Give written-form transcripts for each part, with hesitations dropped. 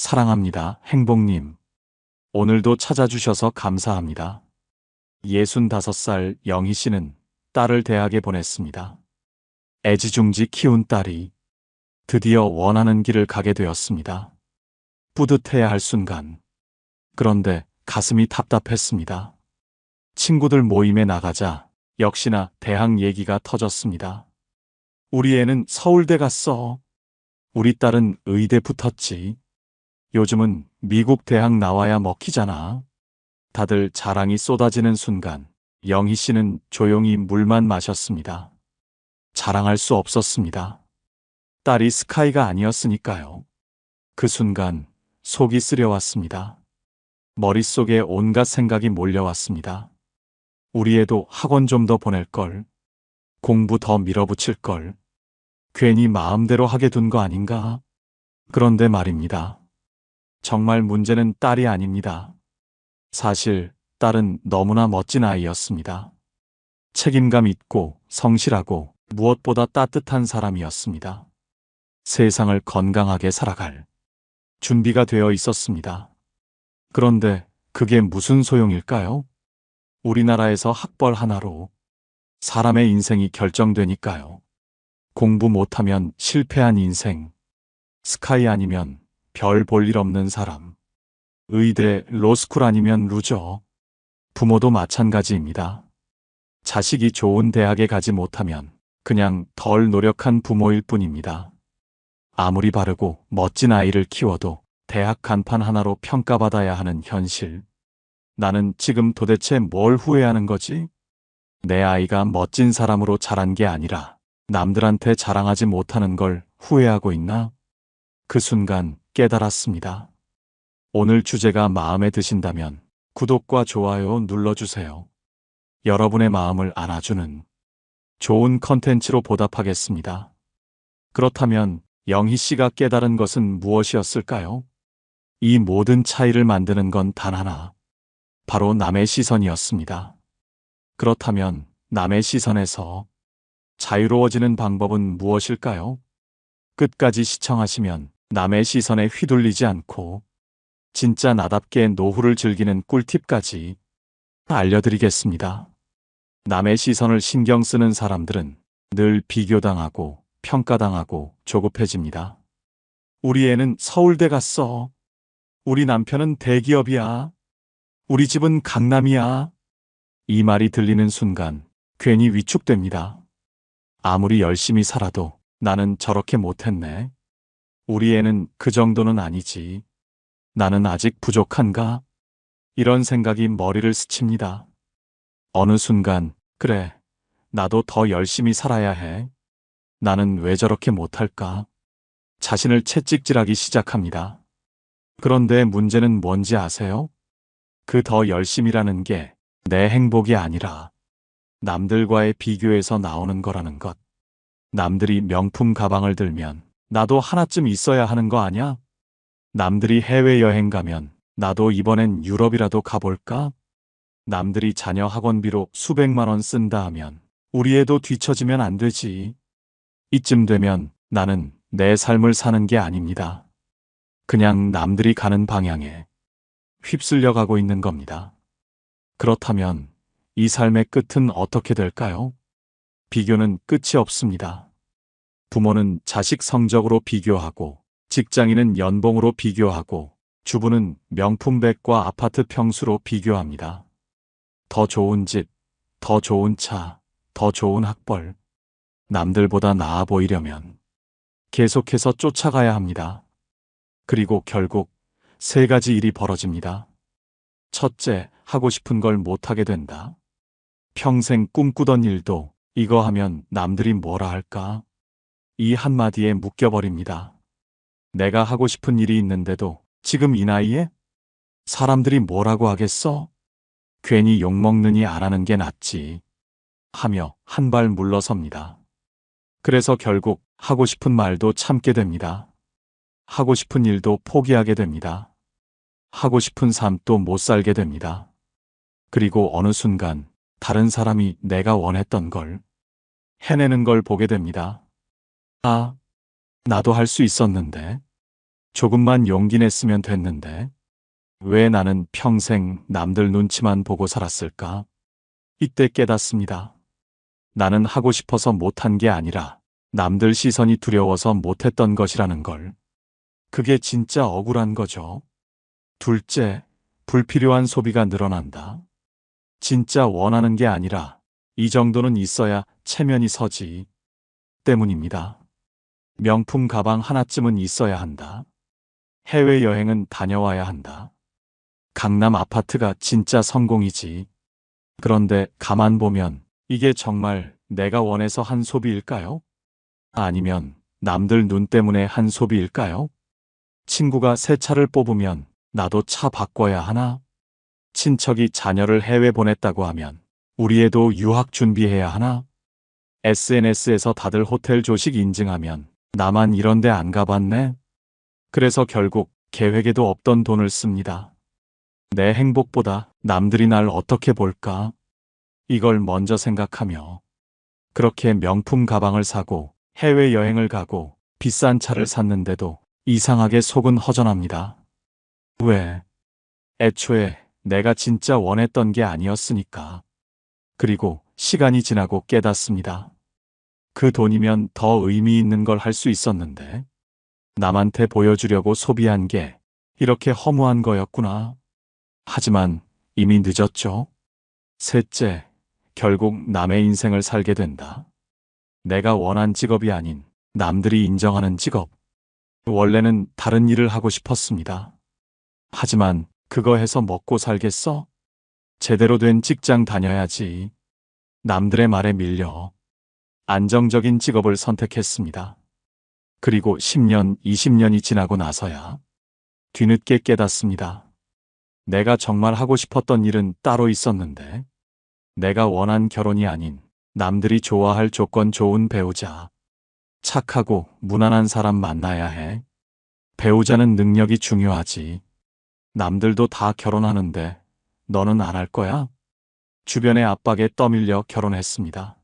사랑합니다, 행복님. 오늘도 찾아주셔서 감사합니다. 65살 영희 씨는 딸을 대학에 보냈습니다. 애지중지 키운 딸이 드디어 원하는 길을 가게 되었습니다. 뿌듯해야 할 순간. 그런데 가슴이 답답했습니다. 친구들 모임에 나가자 역시나 대학 얘기가 터졌습니다. 우리 애는 서울대 갔어. 우리 딸은 의대 붙었지. 요즘은 미국 대학 나와야 먹히잖아. 다들 자랑이 쏟아지는 순간 영희 씨는 조용히 물만 마셨습니다. 자랑할 수 없었습니다. 딸이 스카이가 아니었으니까요. 그 순간 속이 쓰려왔습니다. 머릿속에 온갖 생각이 몰려왔습니다. 우리 애도 학원 좀 더 보낼걸. 공부 더 밀어붙일걸. 괜히 마음대로 하게 둔 거 아닌가? 그런데 말입니다. 정말 문제는 딸이 아닙니다. 사실 딸은 너무나 멋진 아이였습니다. 책임감 있고 성실하고 무엇보다 따뜻한 사람이었습니다. 세상을 건강하게 살아갈 준비가 되어 있었습니다. 그런데 그게 무슨 소용일까요? 우리나라에서 학벌 하나로 사람의 인생이 결정되니까요. 공부 못하면 실패한 인생, 스카이 아니면 별 볼 일 없는 사람, 의대, 로스쿨 아니면 루저. 부모도 마찬가지입니다. 자식이 좋은 대학에 가지 못하면 그냥 덜 노력한 부모일 뿐입니다. 아무리 바르고 멋진 아이를 키워도 대학 간판 하나로 평가받아야 하는 현실. 나는 지금 도대체 뭘 후회하는 거지? 내 아이가 멋진 사람으로 자란 게 아니라 남들한테 자랑하지 못하는 걸 후회하고 있나? 그 순간 깨달았습니다. 오늘 주제가 마음에 드신다면 구독과 좋아요 눌러주세요. 여러분의 마음을 안아주는 좋은 컨텐츠로 보답하겠습니다. 그렇다면 영희 씨가 깨달은 것은 무엇이었을까요? 이 모든 차이를 만드는 건 단 하나. 바로 남의 시선이었습니다. 그렇다면 남의 시선에서 자유로워지는 방법은 무엇일까요? 끝까지 시청하시면 남의 시선에 휘둘리지 않고 진짜 나답게 노후를 즐기는 꿀팁까지 알려드리겠습니다. 남의 시선을 신경 쓰는 사람들은 늘 비교당하고 평가당하고 조급해집니다. 우리 애는 서울대 갔어. 우리 남편은 대기업이야. 우리 집은 강남이야. 이 말이 들리는 순간 괜히 위축됩니다. 아무리 열심히 살아도 나는 저렇게 못했네. 우리 애는 그 정도는 아니지. 나는 아직 부족한가? 이런 생각이 머리를 스칩니다. 어느 순간, 그래, 나도 더 열심히 살아야 해. 나는 왜 저렇게 못할까? 자신을 채찍질하기 시작합니다. 그런데 문제는 뭔지 아세요? 그 더 열심이라는 게 내 행복이 아니라 남들과의 비교에서 나오는 거라는 것. 남들이 명품 가방을 들면 나도 하나쯤 있어야 하는 거 아냐? 남들이 해외여행 가면 나도 이번엔 유럽이라도 가볼까? 남들이 자녀 학원비로 수백만 원 쓴다 하면 우리 애도 뒤처지면 안 되지. 이쯤 되면 나는 내 삶을 사는 게 아닙니다. 그냥 남들이 가는 방향에 휩쓸려 가고 있는 겁니다. 그렇다면 이 삶의 끝은 어떻게 될까요? 비교는 끝이 없습니다. 부모는 자식 성적으로 비교하고, 직장인은 연봉으로 비교하고, 주부는 명품백과 아파트 평수로 비교합니다. 더 좋은 집, 더 좋은 차, 더 좋은 학벌. 남들보다 나아 보이려면 계속해서 쫓아가야 합니다. 그리고 결국 세 가지 일이 벌어집니다. 첫째, 하고 싶은 걸 못하게 된다. 평생 꿈꾸던 일도 이거 하면 남들이 뭐라 할까? 이 한마디에 묶여버립니다. 내가 하고 싶은 일이 있는데도 지금 이 나이에? 사람들이 뭐라고 하겠어? 괜히 욕먹느니 안 하는 게 낫지. 하며 한 발 물러섭니다. 그래서 결국 하고 싶은 말도 참게 됩니다. 하고 싶은 일도 포기하게 됩니다. 하고 싶은 삶도 못 살게 됩니다. 그리고 어느 순간 다른 사람이 내가 원했던 걸 해내는 걸 보게 됩니다. 아, 나도 할 수 있었는데. 조금만 용기 냈으면 됐는데 왜 나는 평생 남들 눈치만 보고 살았을까? 이때 깨닫습니다. 나는 하고 싶어서 못한 게 아니라 남들 시선이 두려워서 못했던 것이라는 걸. 그게 진짜 억울한 거죠. 둘째, 불필요한 소비가 늘어난다. 진짜 원하는 게 아니라 이 정도는 있어야 체면이 서지 때문입니다. 명품 가방 하나쯤은 있어야 한다. 해외여행은 다녀와야 한다. 강남 아파트가 진짜 성공이지. 그런데 가만 보면 이게 정말 내가 원해서 한 소비일까요? 아니면 남들 눈 때문에 한 소비일까요? 친구가 새 차를 뽑으면 나도 차 바꿔야 하나? 친척이 자녀를 해외 보냈다고 하면 우리 애도 유학 준비해야 하나? SNS에서 다들 호텔 조식 인증하면 나만 이런 데 안 가봤네? 그래서 결국 계획에도 없던 돈을 씁니다. 내 행복보다 남들이 날 어떻게 볼까? 이걸 먼저 생각하며 그렇게 명품 가방을 사고 해외여행을 가고 비싼 차를 샀는데도 이상하게 속은 허전합니다. 왜? 애초에 내가 진짜 원했던 게 아니었으니까. 그리고 시간이 지나고 깨닫습니다. 그 돈이면 더 의미 있는 걸 할 수 있었는데 남한테 보여주려고 소비한 게 이렇게 허무한 거였구나. 하지만 이미 늦었죠. 셋째, 결국 남의 인생을 살게 된다. 내가 원한 직업이 아닌 남들이 인정하는 직업. 원래는 다른 일을 하고 싶었습니다. 하지만 그거 해서 먹고 살겠어? 제대로 된 직장 다녀야지. 남들의 말에 밀려 안정적인 직업을 선택했습니다. 그리고 10년, 20년이 지나고 나서야 뒤늦게 깨닫습니다. 내가 정말 하고 싶었던 일은 따로 있었는데 내가 원한 결혼이 아닌 남들이 좋아할 조건 좋은 배우자. 착하고 무난한 사람 만나야 해. 배우자는 능력이 중요하지. 남들도 다 결혼하는데 너는 안 할 거야? 주변의 압박에 떠밀려 결혼했습니다.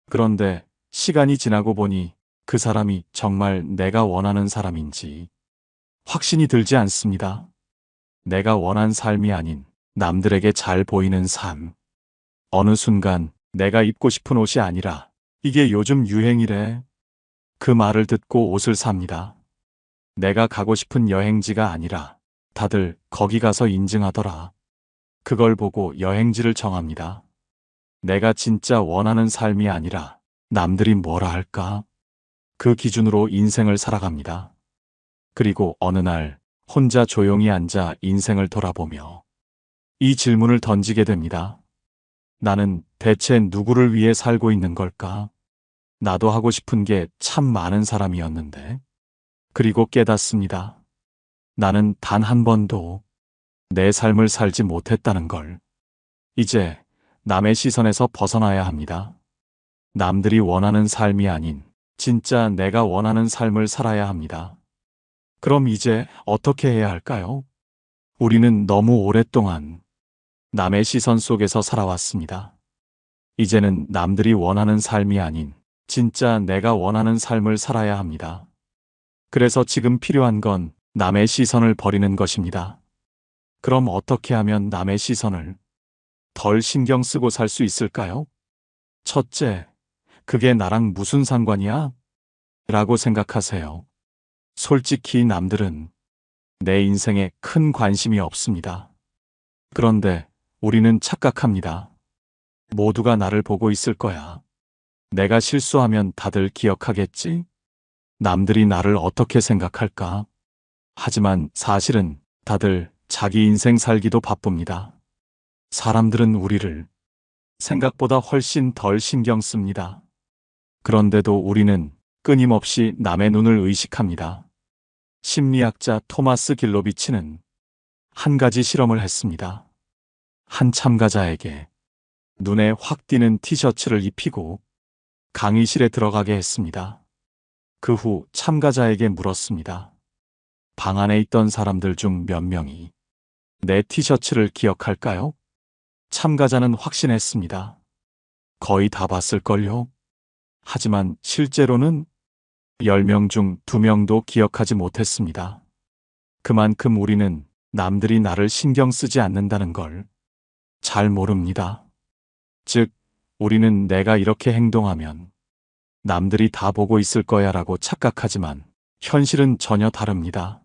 그런데 시간이 지나고 보니 그 사람이 정말 내가 원하는 사람인지 확신이 들지 않습니다. 내가 원한 삶이 아닌 남들에게 잘 보이는 삶. 어느 순간 내가 입고 싶은 옷이 아니라 이게 요즘 유행이래. 그 말을 듣고 옷을 삽니다. 내가 가고 싶은 여행지가 아니라 다들 거기 가서 인증하더라. 그걸 보고 여행지를 정합니다. 내가 진짜 원하는 삶이 아니라 남들이 뭐라 할까? 그 기준으로 인생을 살아갑니다. 그리고 어느 날 혼자 조용히 앉아 인생을 돌아보며 이 질문을 던지게 됩니다. 나는 대체 누구를 위해 살고 있는 걸까? 나도 하고 싶은 게 참 많은 사람이었는데. 그리고 깨닫습니다. 나는 단 한 번도 내 삶을 살지 못했다는 걸. 이제 남의 시선에서 벗어나야 합니다. 남들이 원하는 삶이 아닌 진짜 내가 원하는 삶을 살아야 합니다. 그럼 이제 어떻게 해야 할까요? 우리는 너무 오랫동안 남의 시선 속에서 살아왔습니다. 이제는 남들이 원하는 삶이 아닌 진짜 내가 원하는 삶을 살아야 합니다. 그래서 지금 필요한 건 남의 시선을 버리는 것입니다. 그럼 어떻게 하면 남의 시선을 덜 신경 쓰고 살 수 있을까요? 첫째, 그게 나랑 무슨 상관이야? 라고 생각하세요. 솔직히 남들은 내 인생에 큰 관심이 없습니다. 그런데 우리는 착각합니다. 모두가 나를 보고 있을 거야. 내가 실수하면 다들 기억하겠지? 남들이 나를 어떻게 생각할까? 하지만 사실은 다들 자기 인생 살기도 바쁩니다. 사람들은 우리를 생각보다 훨씬 덜 신경 씁니다. 그런데도 우리는 끊임없이 남의 눈을 의식합니다. 심리학자 토마스 길로비치는 한 가지 실험을 했습니다. 한 참가자에게 눈에 확 띄는 티셔츠를 입히고 강의실에 들어가게 했습니다. 그 후 참가자에게 물었습니다. 방 안에 있던 사람들 중 몇 명이 내 티셔츠를 기억할까요? 참가자는 확신했습니다. 거의 다 봤을걸요? 하지만 실제로는 10명 중 2명도 기억하지 못했습니다. 그만큼 우리는 남들이 나를 신경 쓰지 않는다는 걸 잘 모릅니다. 즉, 우리는 내가 이렇게 행동하면 남들이 다 보고 있을 거야 라고 착각하지만 현실은 전혀 다릅니다.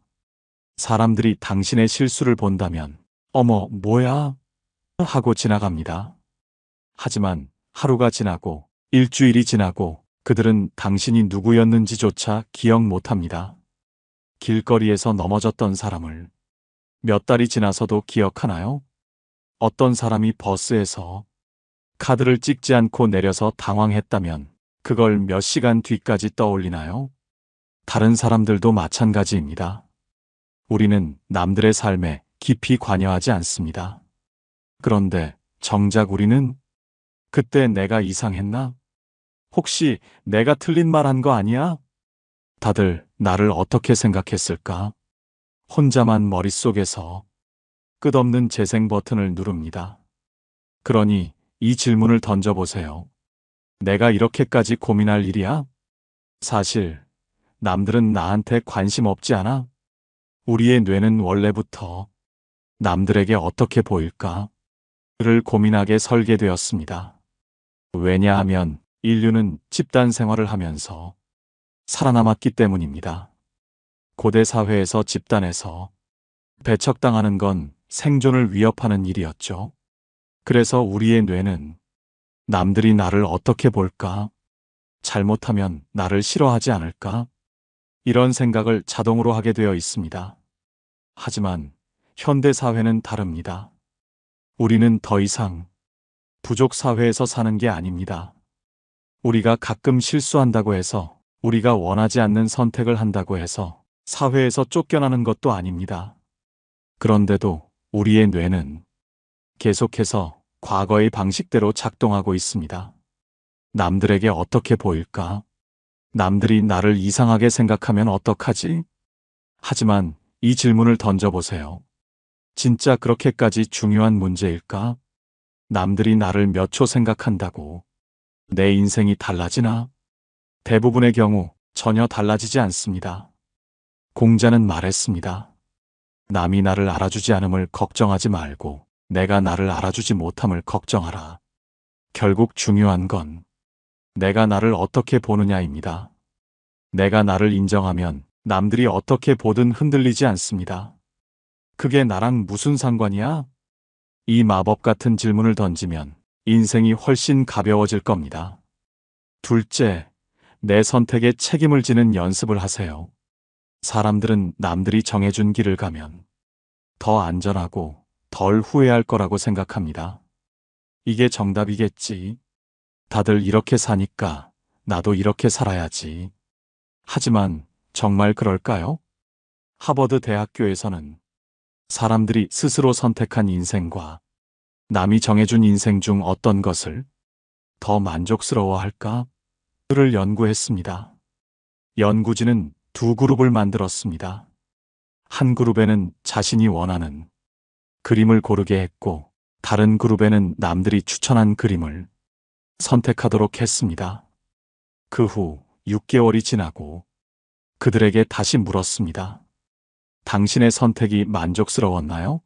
사람들이 당신의 실수를 본다면 어머, 뭐야? 하고 지나갑니다. 하지만 하루가 지나고 일주일이 지나고 그들은 당신이 누구였는지조차 기억 못합니다. 길거리에서 넘어졌던 사람을 몇 달이 지나서도 기억하나요? 어떤 사람이 버스에서 카드를 찍지 않고 내려서 당황했다면 그걸 몇 시간 뒤까지 떠올리나요? 다른 사람들도 마찬가지입니다. 우리는 남들의 삶에 깊이 관여하지 않습니다. 그런데 정작 우리는 그때 내가 이상했나? 혹시 내가 틀린 말 한 거 아니야? 다들 나를 어떻게 생각했을까? 혼자만 머릿속에서 끝없는 재생 버튼을 누릅니다. 그러니 이 질문을 던져보세요. 내가 이렇게까지 고민할 일이야? 사실 남들은 나한테 관심 없지 않아? 우리의 뇌는 원래부터 남들에게 어떻게 보일까? 를 고민하게 설계되었습니다. 왜냐하면 인류는 집단 생활을 하면서 살아남았기 때문입니다. 고대 사회에서 집단에서 배척당하는 건 생존을 위협하는 일이었죠. 그래서 우리의 뇌는 남들이 나를 어떻게 볼까? 잘못하면 나를 싫어하지 않을까? 이런 생각을 자동으로 하게 되어 있습니다. 하지만 현대 사회는 다릅니다. 우리는 더 이상 부족 사회에서 사는 게 아닙니다. 우리가 가끔 실수한다고 해서, 우리가 원하지 않는 선택을 한다고 해서 사회에서 쫓겨나는 것도 아닙니다. 그런데도 우리의 뇌는 계속해서 과거의 방식대로 작동하고 있습니다. 남들에게 어떻게 보일까? 남들이 나를 이상하게 생각하면 어떡하지? 하지만 이 질문을 던져보세요. 진짜 그렇게까지 중요한 문제일까? 남들이 나를 몇 초 생각한다고 내 인생이 달라지나? 대부분의 경우 전혀 달라지지 않습니다. 공자는 말했습니다. 남이 나를 알아주지 않음을 걱정하지 말고 내가 나를 알아주지 못함을 걱정하라. 결국 중요한 건 내가 나를 어떻게 보느냐입니다. 내가 나를 인정하면 남들이 어떻게 보든 흔들리지 않습니다. 그게 나랑 무슨 상관이야? 이 마법 같은 질문을 던지면 인생이 훨씬 가벼워질 겁니다. 둘째, 내 선택에 책임을 지는 연습을 하세요. 사람들은 남들이 정해준 길을 가면 더 안전하고 덜 후회할 거라고 생각합니다. 이게 정답이겠지. 다들 이렇게 사니까 나도 이렇게 살아야지. 하지만 정말 그럴까요? 하버드 대학교에서는 사람들이 스스로 선택한 인생과 남이 정해준 인생 중 어떤 것을 더 만족스러워할까? 를 연구했습니다. 연구진은 두 그룹을 만들었습니다. 한 그룹에는 자신이 원하는 그림을 고르게 했고, 다른 그룹에는 남들이 추천한 그림을 선택하도록 했습니다. 그 후 6개월이 지나고 그들에게 다시 물었습니다. 당신의 선택이 만족스러웠나요?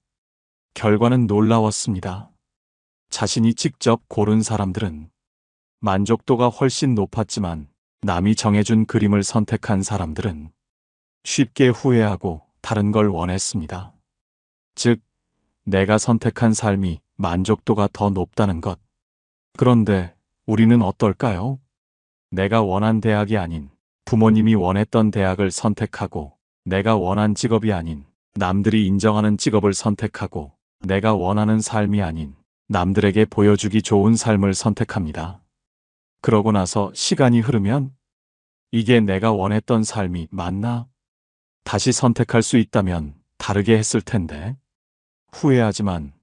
결과는 놀라웠습니다. 자신이 직접 고른 사람들은 만족도가 훨씬 높았지만 남이 정해준 그림을 선택한 사람들은 쉽게 후회하고 다른 걸 원했습니다. 즉, 내가 선택한 삶이 만족도가 더 높다는 것. 그런데 우리는 어떨까요? 내가 원한 대학이 아닌 부모님이 원했던 대학을 선택하고, 내가 원한 직업이 아닌 남들이 인정하는 직업을 선택하고, 내가 원하는 삶이 아닌 남들에게 보여주기 좋은 삶을 선택합니다. 그러고 나서 시간이 흐르면 이게 내가 원했던 삶이 맞나? 다시 선택할 수 있다면 다르게 했을 텐데. 후회하지만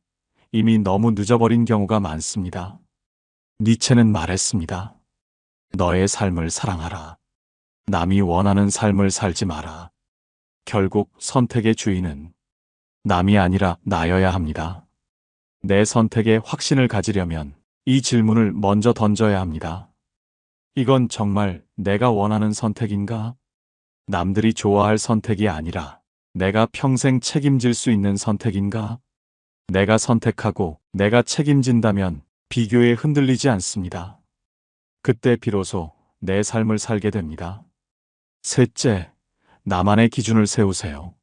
이미 너무 늦어버린 경우가 많습니다. 니체는 말했습니다. 너의 삶을 사랑하라. 남이 원하는 삶을 살지 마라. 결국 선택의 주인은 남이 아니라 나여야 합니다. 내 선택에 확신을 가지려면 이 질문을 먼저 던져야 합니다. 이건 정말 내가 원하는 선택인가? 남들이 좋아할 선택이 아니라 내가 평생 책임질 수 있는 선택인가? 내가 선택하고 내가 책임진다면 비교에 흔들리지 않습니다. 그때 비로소 내 삶을 살게 됩니다. 셋째, 나만의 기준을 세우세요.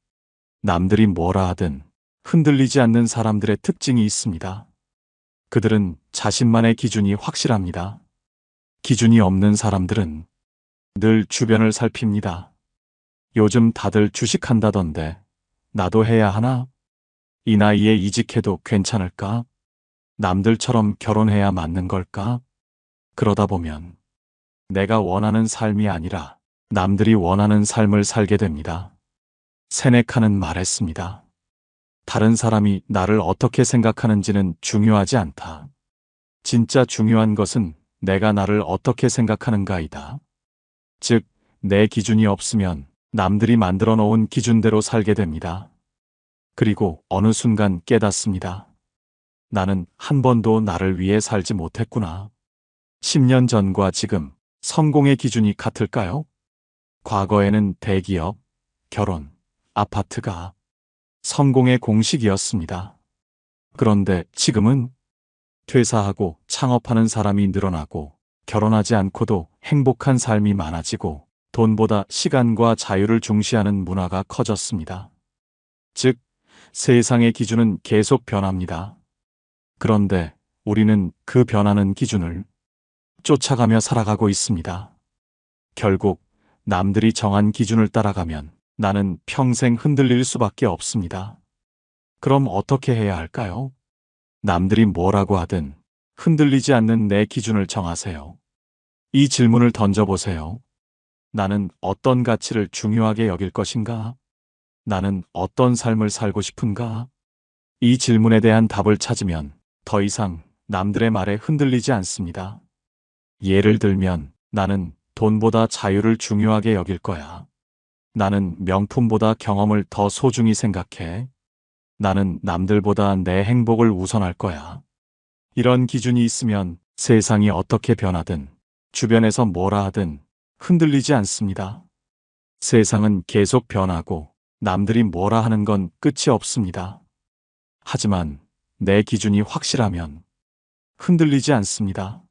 남들이 뭐라 하든 흔들리지 않는 사람들의 특징이 있습니다. 그들은 자신만의 기준이 확실합니다. 기준이 없는 사람들은 늘 주변을 살핍니다. 요즘 다들 주식한다던데 나도 해야 하나? 이 나이에 이직해도 괜찮을까? 남들처럼 결혼해야 맞는 걸까? 그러다 보면 내가 원하는 삶이 아니라 남들이 원하는 삶을 살게 됩니다. 세네카는 말했습니다. 다른 사람이 나를 어떻게 생각하는지는 중요하지 않다. 진짜 중요한 것은 내가 나를 어떻게 생각하는가이다. 즉, 내 기준이 없으면 남들이 만들어 놓은 기준대로 살게 됩니다. 그리고 어느 순간 깨닫습니다. 나는 한 번도 나를 위해 살지 못했구나. 10년 전과 지금 성공의 기준이 같을까요? 과거에는 대기업, 결혼, 아파트가 성공의 공식이었습니다. 그런데 지금은 퇴사하고 창업하는 사람이 늘어나고 결혼하지 않고도 행복한 삶이 많아지고 돈보다 시간과 자유를 중시하는 문화가 커졌습니다. 즉, 세상의 기준은 계속 변합니다. 그런데 우리는 그 변하는 기준을 쫓아가며 살아가고 있습니다. 결국 남들이 정한 기준을 따라가면 나는 평생 흔들릴 수밖에 없습니다. 그럼 어떻게 해야 할까요? 남들이 뭐라고 하든 흔들리지 않는 내 기준을 정하세요. 이 질문을 던져보세요. 나는 어떤 가치를 중요하게 여길 것인가? 나는 어떤 삶을 살고 싶은가? 이 질문에 대한 답을 찾으면 더 이상 남들의 말에 흔들리지 않습니다. 예를 들면 나는 돈보다 자유를 중요하게 여길 거야. 나는 명품보다 경험을 더 소중히 생각해. 나는 남들보다 내 행복을 우선할 거야. 이런 기준이 있으면 세상이 어떻게 변하든 주변에서 뭐라 하든 흔들리지 않습니다. 세상은 계속 변하고 남들이 뭐라 하는 건 끝이 없습니다. 하지만 내 기준이 확실하면 흔들리지 않습니다.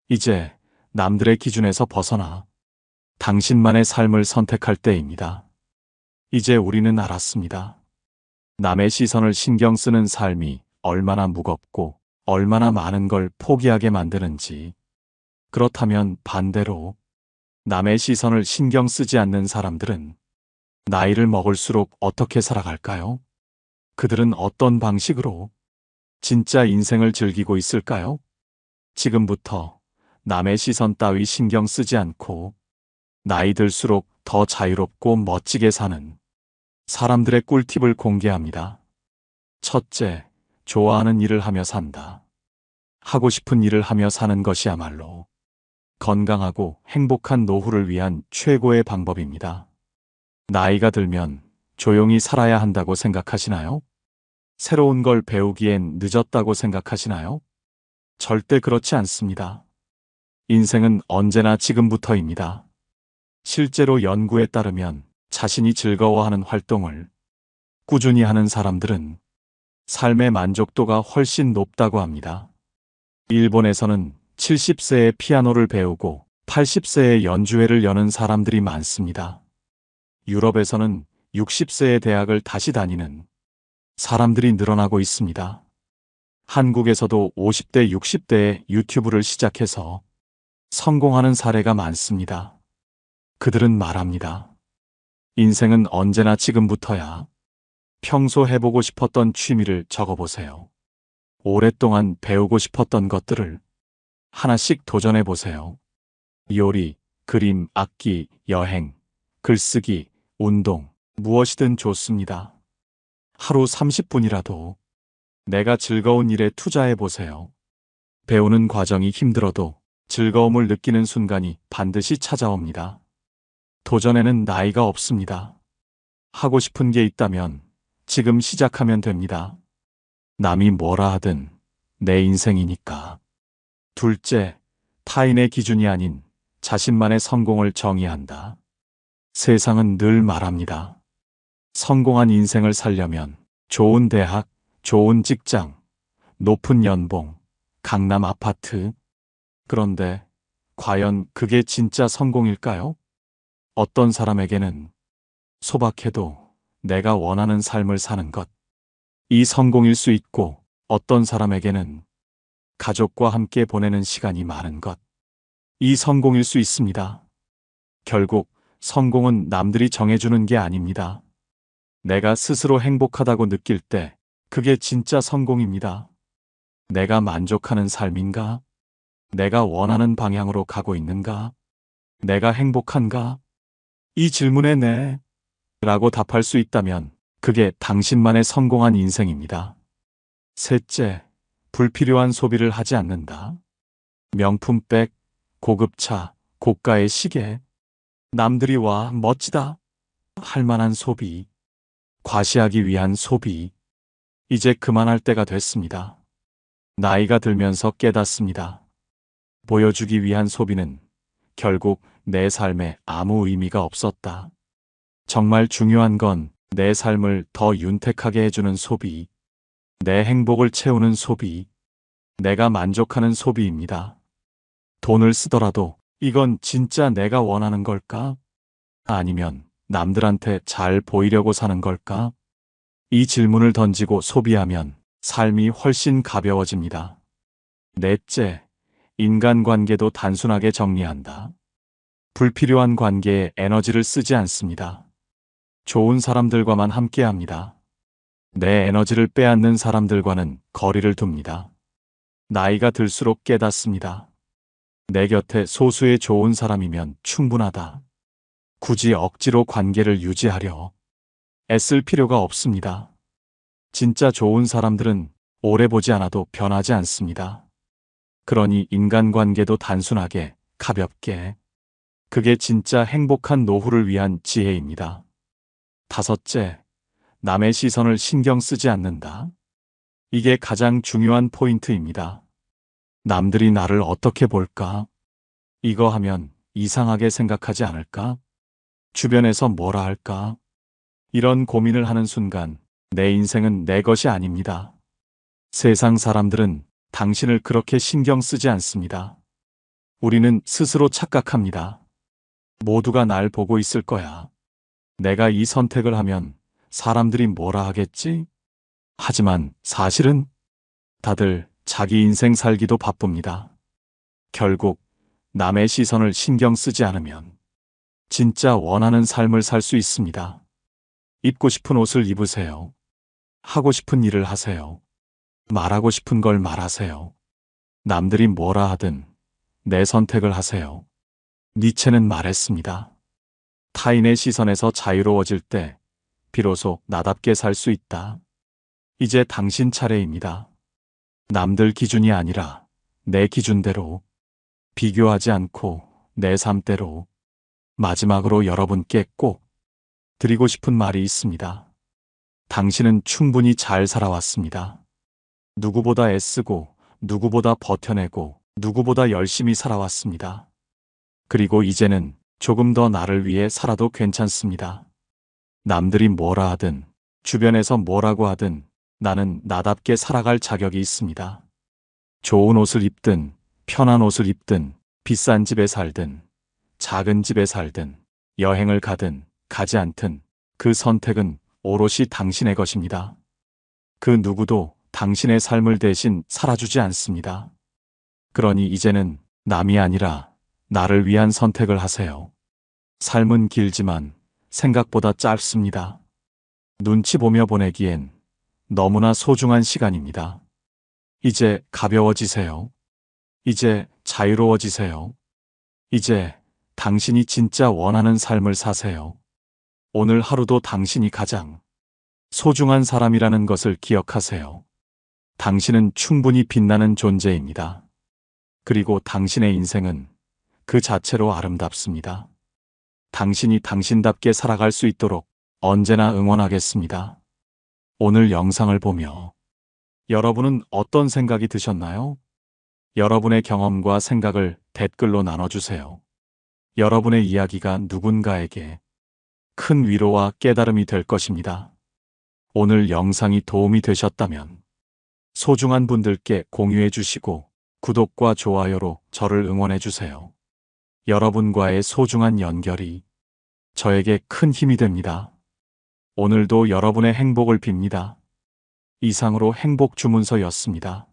이제 남들의 기준에서 벗어나 당신만의 삶을 선택할 때입니다. 이제 우리는 알았습니다. 남의 시선을 신경 쓰는 삶이 얼마나 무겁고 얼마나 많은 걸 포기하게 만드는지. 그렇다면 반대로 남의 시선을 신경 쓰지 않는 사람들은 나이를 먹을수록 어떻게 살아갈까요? 그들은 어떤 방식으로 진짜 인생을 즐기고 있을까요? 지금부터 남의 시선 따위 신경 쓰지 않고 나이 들수록 더 자유롭고 멋지게 사는 사람들의 꿀팁을 공개합니다. 첫째, 좋아하는 일을 하며 산다. 하고 싶은 일을 하며 사는 것이야말로 건강하고 행복한 노후를 위한 최고의 방법입니다. 나이가 들면 조용히 살아야 한다고 생각하시나요? 새로운 걸 배우기엔 늦었다고 생각하시나요? 절대 그렇지 않습니다. 인생은 언제나 지금부터입니다. 실제로 연구에 따르면 자신이 즐거워하는 활동을 꾸준히 하는 사람들은 삶의 만족도가 훨씬 높다고 합니다. 일본에서는 70세에 피아노를 배우고 80세에 연주회를 여는 사람들이 많습니다. 유럽에서는 60세에 대학을 다시 다니는 사람들이 늘어나고 있습니다. 한국에서도 50대, 60대에 유튜브를 시작해서 성공하는 사례가 많습니다. 그들은 말합니다. 인생은 언제나 지금부터야. 평소 해보고 싶었던 취미를 적어보세요. 오랫동안 배우고 싶었던 것들을 하나씩 도전해보세요. 요리, 그림, 악기, 여행, 글쓰기, 운동, 무엇이든 좋습니다. 하루 30분이라도 내가 즐거운 일에 투자해보세요. 배우는 과정이 힘들어도 즐거움을 느끼는 순간이 반드시 찾아옵니다. 도전에는 나이가 없습니다. 하고 싶은 게 있다면 지금 시작하면 됩니다. 남이 뭐라 하든 내 인생이니까. 둘째, 타인의 기준이 아닌 자신만의 성공을 정의한다. 세상은 늘 말합니다. 성공한 인생을 살려면 좋은 대학, 좋은 직장, 높은 연봉, 강남 아파트. 그런데 과연 그게 진짜 성공일까요? 어떤 사람에게는 소박해도 내가 원하는 삶을 사는 것, 이 성공일 수 있고, 어떤 사람에게는 가족과 함께 보내는 시간이 많은 것, 이 성공일 수 있습니다. 결국 성공은 남들이 정해주는 게 아닙니다. 내가 스스로 행복하다고 느낄 때 그게 진짜 성공입니다. 내가 만족하는 삶인가? 내가 원하는 방향으로 가고 있는가? 내가 행복한가? 이 질문에 네 라고 답할 수 있다면 그게 당신만의 성공한 인생입니다. 셋째, 불필요한 소비를 하지 않는다. 명품백, 고급차, 고가의 시계, 남들이 와 멋지다 할 만한 소비, 과시하기 위한 소비, 이제 그만할 때가 됐습니다. 나이가 들면서 깨닫습니다. 보여주기 위한 소비는 결국 내 삶에 아무 의미가 없었다. 정말 중요한 건 내 삶을 더 윤택하게 해주는 소비, 내 행복을 채우는 소비, 내가 만족하는 소비입니다. 돈을 쓰더라도 이건 진짜 내가 원하는 걸까? 아니면 남들한테 잘 보이려고 사는 걸까? 이 질문을 던지고 소비하면 삶이 훨씬 가벼워집니다. 넷째, 인간관계도 단순하게 정리한다. 불필요한 관계에 에너지를 쓰지 않습니다. 좋은 사람들과만 함께합니다. 내 에너지를 빼앗는 사람들과는 거리를 둡니다. 나이가 들수록 깨닫습니다. 내 곁에 소수의 좋은 사람이면 충분하다. 굳이 억지로 관계를 유지하려 애쓸 필요가 없습니다. 진짜 좋은 사람들은 오래 보지 않아도 변하지 않습니다. 그러니 인간관계도 단순하게, 가볍게. 그게 진짜 행복한 노후를 위한 지혜입니다. 다섯째, 남의 시선을 신경 쓰지 않는다. 이게 가장 중요한 포인트입니다. 남들이 나를 어떻게 볼까? 이거 하면 이상하게 생각하지 않을까? 주변에서 뭐라 할까? 이런 고민을 하는 순간 내 인생은 내 것이 아닙니다. 세상 사람들은 당신을 그렇게 신경 쓰지 않습니다. 우리는 스스로 착각합니다. 모두가 날 보고 있을 거야. 내가 이 선택을 하면 사람들이 뭐라 하겠지? 하지만 사실은 다들 자기 인생 살기도 바쁩니다. 결국 남의 시선을 신경 쓰지 않으면 진짜 원하는 삶을 살 수 있습니다. 입고 싶은 옷을 입으세요. 하고 싶은 일을 하세요. 말하고 싶은 걸 말하세요. 남들이 뭐라 하든 내 선택을 하세요. 니체는 말했습니다. 타인의 시선에서 자유로워질 때 비로소 나답게 살 수 있다. 이제 당신 차례입니다. 남들 기준이 아니라 내 기준대로, 비교하지 않고 내 삶대로. 마지막으로 여러분께 꼭 드리고 싶은 말이 있습니다. 당신은 충분히 잘 살아왔습니다. 누구보다 애쓰고, 누구보다 버텨내고, 누구보다 열심히 살아왔습니다. 그리고 이제는 조금 더 나를 위해 살아도 괜찮습니다. 남들이 뭐라 하든, 주변에서 뭐라고 하든 나는 나답게 살아갈 자격이 있습니다. 좋은 옷을 입든, 편한 옷을 입든, 비싼 집에 살든, 작은 집에 살든, 여행을 가든, 가지 않든 그 선택은 오롯이 당신의 것입니다. 그 누구도 당신의 삶을 대신 살아주지 않습니다. 그러니 이제는 남이 아니라 나를 위한 선택을 하세요. 삶은 길지만 생각보다 짧습니다. 눈치 보며 보내기엔 너무나 소중한 시간입니다. 이제 가벼워지세요. 이제 자유로워지세요. 이제 당신이 진짜 원하는 삶을 사세요. 오늘 하루도 당신이 가장 소중한 사람이라는 것을 기억하세요. 당신은 충분히 빛나는 존재입니다. 그리고 당신의 인생은 그 자체로 아름답습니다. 당신이 당신답게 살아갈 수 있도록 언제나 응원하겠습니다. 오늘 영상을 보며 여러분은 어떤 생각이 드셨나요? 여러분의 경험과 생각을 댓글로 나눠주세요. 여러분의 이야기가 누군가에게 큰 위로와 깨달음이 될 것입니다. 오늘 영상이 도움이 되셨다면 소중한 분들께 공유해 주시고 구독과 좋아요로 저를 응원해 주세요. 여러분과의 소중한 연결이 저에게 큰 힘이 됩니다. 오늘도 여러분의 행복을 빕니다. 이상으로 행복 주문서였습니다.